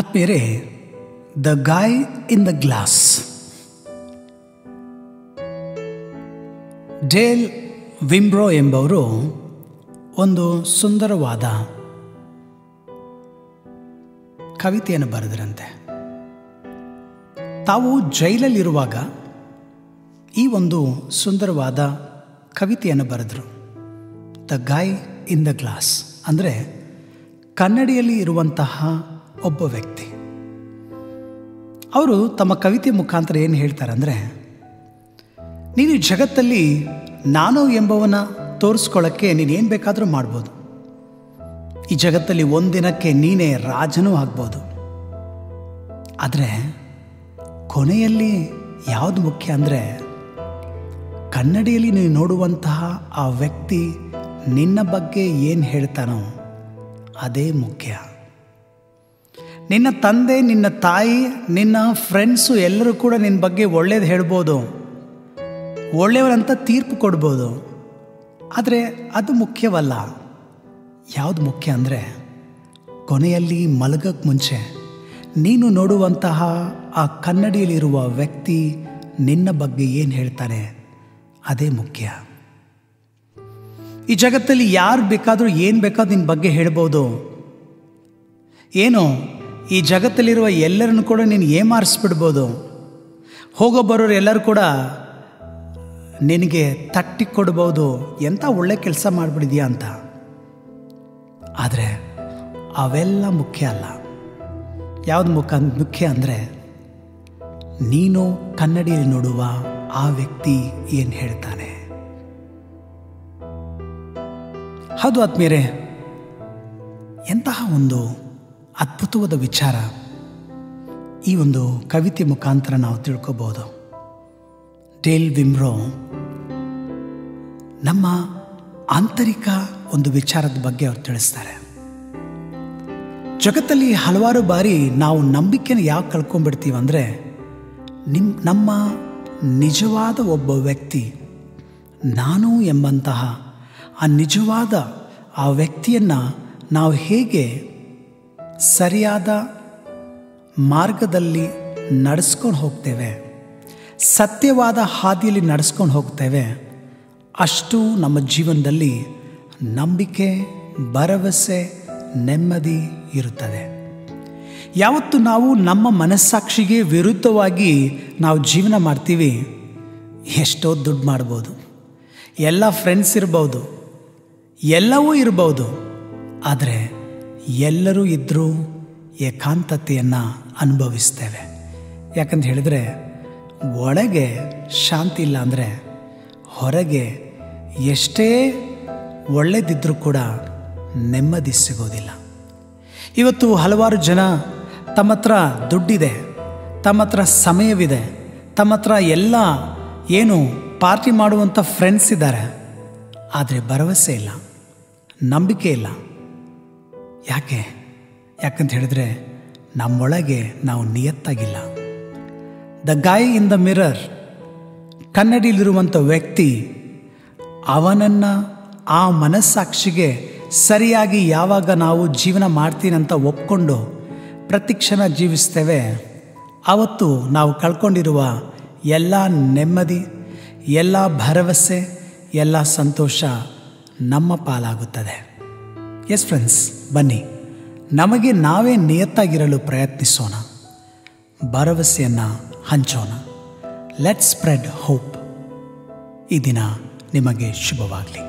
ಆತ್ಮೀಯರೇ, the guy in the glass. Dale Wimbrow ಎಂಬವರು ಒಂದು ಸುಂದರವಾದ ಕವಿತೆಯನ್ನು ಬರೆದರಂತೆ. ತಾವು ಜೈಲಲ್ಲಿರುವಾಗ ಈ ಒಂದು ಸುಂದರವಾದ ಕವಿತೆಯನ್ನು ಬರೆದರು. The guy in the glass ಅಂದರೆ ಕನ್ನಡಿಯಲ್ಲಿ ಇರುವಂತಹ ಒಬ್ಬ ವ್ಯಕ್ತಿ. ಅವರು ತಮ್ಮ ಕವಿತೆ ಮುಖಾಂತರ ಏನು ಹೇಳ್ತಾರೆ ಅಂದರೆ, ನೀನು ಜಗತ್ತಲ್ಲಿ ನಾನು ಎಂಬವನ ತೋರಿಸ್ಕೊಳ್ಳೋಕ್ಕೆ ನೀನೇನು ಬೇಕಾದರೂ ಮಾಡ್ಬೋದು. ಈ ಜಗತ್ತಲ್ಲಿ ಒಂದಿನಕ್ಕೆ ನೀನೇ ರಾಜನೂ ಆಗ್ಬೋದು. ಆದರೆ ಕೊನೆಯಲ್ಲಿ ಯಾವುದು ಮುಖ್ಯ ಅಂದರೆ, ಕನ್ನಡಿಯಲ್ಲಿ ನೀನು ನೋಡುವಂತಹ ಆ ವ್ಯಕ್ತಿ ನಿನ್ನ ಬಗ್ಗೆ ಏನು ಹೇಳ್ತಾನೋ ಅದೇ ಮುಖ್ಯ. ನಿನ್ನ ತಂದೆ, ನಿನ್ನ ತಾಯಿ, ನಿನ್ನ ಫ್ರೆಂಡ್ಸು ಎಲ್ಲರೂ ಕೂಡ ನಿನ್ನ ಬಗ್ಗೆ ಒಳ್ಳೇದು ಹೇಳ್ಬೋದು, ಒಳ್ಳೆಯವರಂತ ತೀರ್ಪು ಕೊಡ್ಬೋದು. ಆದರೆ ಅದು ಮುಖ್ಯವಲ್ಲ. ಯಾವುದು ಮುಖ್ಯ ಅಂದರೆ, ಕೊನೆಯಲ್ಲಿ ಮಲಗಕ್ಕೆ ಮುಂಚೆ ನೀನು ನೋಡುವಂತಹ ಆ ಕನ್ನಡಿಯಲ್ಲಿರುವ ವ್ಯಕ್ತಿ ನಿನ್ನ ಬಗ್ಗೆ ಏನು ಹೇಳ್ತಾನೆ ಅದೇ ಮುಖ್ಯ. ಈ ಜಗತ್ತಲ್ಲಿ ಯಾರು ಬೇಕಾದರೂ ಏನು ಬೇಕಾದ್ರೂ ನಿನ್ನ ಬಗ್ಗೆ ಹೇಳ್ಬೋದು. ಏನು, ಈ ಜಗತ್ತಲ್ಲಿರುವ ಎಲ್ಲರನ್ನು ಕೂಡ ನೀನು ಏಮಾರಿಸ್ಬಿಡ್ಬೋದು. ಹೋಗೋ ಬರೋರು ಎಲ್ಲರೂ ಕೂಡ ನಿನಗೆ ತಟ್ಟಿ ಕೊಡ್ಬೋದು, ಎಂಥ ಒಳ್ಳೆ ಕೆಲಸ ಮಾಡಿಬಿಡಿದ್ಯಾ ಅಂತ. ಆದರೆ ಅವೆಲ್ಲ ಮುಖ್ಯ ಅಲ್ಲ. ಯಾವುದು ಮುಖ್ಯ ಅಂದರೆ, ನೀನು ಕನ್ನಡಿಯಲ್ಲಿ ನೋಡುವ ಆ ವ್ಯಕ್ತಿ ಏನು ಹೇಳ್ತಾನೆ. ಹೌದು ಆತ್ಮೀಯರೇ, ಎಂತಹ ಒಂದು ಅದ್ಭುತವಾದ ವಿಚಾರ ಈ ಒಂದು ಕವಿತೆ ಮುಖಾಂತರ ನಾವು ತಿಳ್ಕೋಬಹುದು. ಡೇಲ್ ವಿಮ್ಬ್ರೋ ನಮ್ಮ ಆಂತರಿಕ ಒಂದು ವಿಚಾರದ ಬಗ್ಗೆ ಅವರು ತಿಳಿಸ್ತಾರೆ. ಜಗತ್ತಲ್ಲಿ ಹಲವಾರು ಬಾರಿ ನಾವು ನಂಬಿಕೆನ ಯಾಕೆ ಕಳ್ಕೊಂಡ್ಬಿಡ್ತೀವಿ ಅಂದರೆ, ನಮ್ಮ ನಿಜವಾದ ಒಬ್ಬ ವ್ಯಕ್ತಿ ನಾನು ಎಂಬಂತಹ ಆ ನಿಜವಾದ ಆ ವ್ಯಕ್ತಿಯನ್ನು ನಾವು ಹೇಗೆ ಸರಿಯಾದ ಮಾರ್ಗದಲ್ಲಿ ನಡೆಸ್ಕೊಂಡು ಹೋಗ್ತೇವೆ, ಸತ್ಯವಾದ ಹಾದಿಯಲ್ಲಿ ನಡೆಸ್ಕೊಂಡು ಹೋಗ್ತೇವೆ, ಅಷ್ಟು ನಮ್ಮ ಜೀವನದಲ್ಲಿ ನಂಬಿಕೆ, ಭರವಸೆ, ನೆಮ್ಮದಿ ಇರುತ್ತದೆ. ಯಾವತ್ತು ನಾವು ನಮ್ಮ ಮನಸ್ಸಾಕ್ಷಿಗೆ ವಿರುದ್ಧವಾಗಿ ನಾವು ಜೀವನ ಮಾಡ್ತೀವಿ, ಎಷ್ಟೋ ದುಡ್ಡು ಮಾಡ್ಬೋದು, ಎಲ್ಲ ಫ್ರೆಂಡ್ಸ್ ಇರ್ಬೋದು, ಎಲ್ಲವೂ ಇರ್ಬೋದು, ಆದರೆ ಎಲ್ಲರೂ ಇದ್ದರೂ ಏಕಾಂತತೆಯನ್ನು ಅನುಭವಿಸ್ತೇವೆ. ಯಾಕಂತ ಹೇಳಿದರೆ, ಒಳಗೆ ಶಾಂತಿ ಇಲ್ಲ ಅಂದರೆ ಹೊರಗೆ ಎಷ್ಟೇ ಒಳ್ಳೆದಿದ್ದರೂ ಕೂಡ ನೆಮ್ಮದಿ ಸಿಗೋದಿಲ್ಲ. ಇವತ್ತು ಹಲವಾರು ಜನ ತಮ್ಮ ಹತ್ರ ದುಡ್ಡಿದೆ, ತಮ್ಮ ಹತ್ರ ಸಮಯವಿದೆ, ತಮ್ಮ ಹತ್ರ ಎಲ್ಲ ಏನು ಪಾರ್ಟಿ ಮಾಡುವಂಥ ಫ್ರೆಂಡ್ಸ್ ಇದ್ದಾರೆ, ಆದರೆ ಭರವಸೆ ಇಲ್ಲ, ನಂಬಿಕೆ ಇಲ್ಲ. ಯಾಕಂತ ಹೇಳಿದ್ರೆ ನಮ್ಮೊಳಗೆ ನಾವು ನಿಯತ್ತಾಗಿಲ್ಲ. The guy in the mirror, ಕನ್ನಡಿಲಿರುವಂಥ ವ್ಯಕ್ತಿ, ಅವನನ್ನು ಆ ಮನಸ್ಸಾಕ್ಷಿಗೆ ಸರಿಯಾಗಿ ಯಾವಾಗ ನಾವು ಜೀವನ ಮಾಡ್ತೀನಂತ ಒಪ್ಕೊಂಡು ಪ್ರತಿಕ್ಷಣ ಜೀವಿಸ್ತೇವೆ, ಆವತ್ತು ನಾವು ಕಳ್ಕೊಂಡಿರುವ ಎಲ್ಲ ನೆಮ್ಮದಿ, ಎಲ್ಲ ಭರವಸೆ, ಎಲ್ಲ ಸಂತೋಷ ನಮ್ಮ ಪಾಲಾಗುತ್ತದೆ. ಎಸ್ ಫ್ರೆಂಡ್ಸ್, ಬನ್ನಿ ನಮಗೆ ನಾವೇ ನಿಯತ್ತಾಗಿರಲು ಪ್ರಯತ್ನಿಸೋಣ, ಭರವಸೆಯನ್ನು ಹಂಚೋಣ. Let's spread hope. ಈ ದಿನ ನಿಮಗೆ ಶುಭವಾಗಲಿ.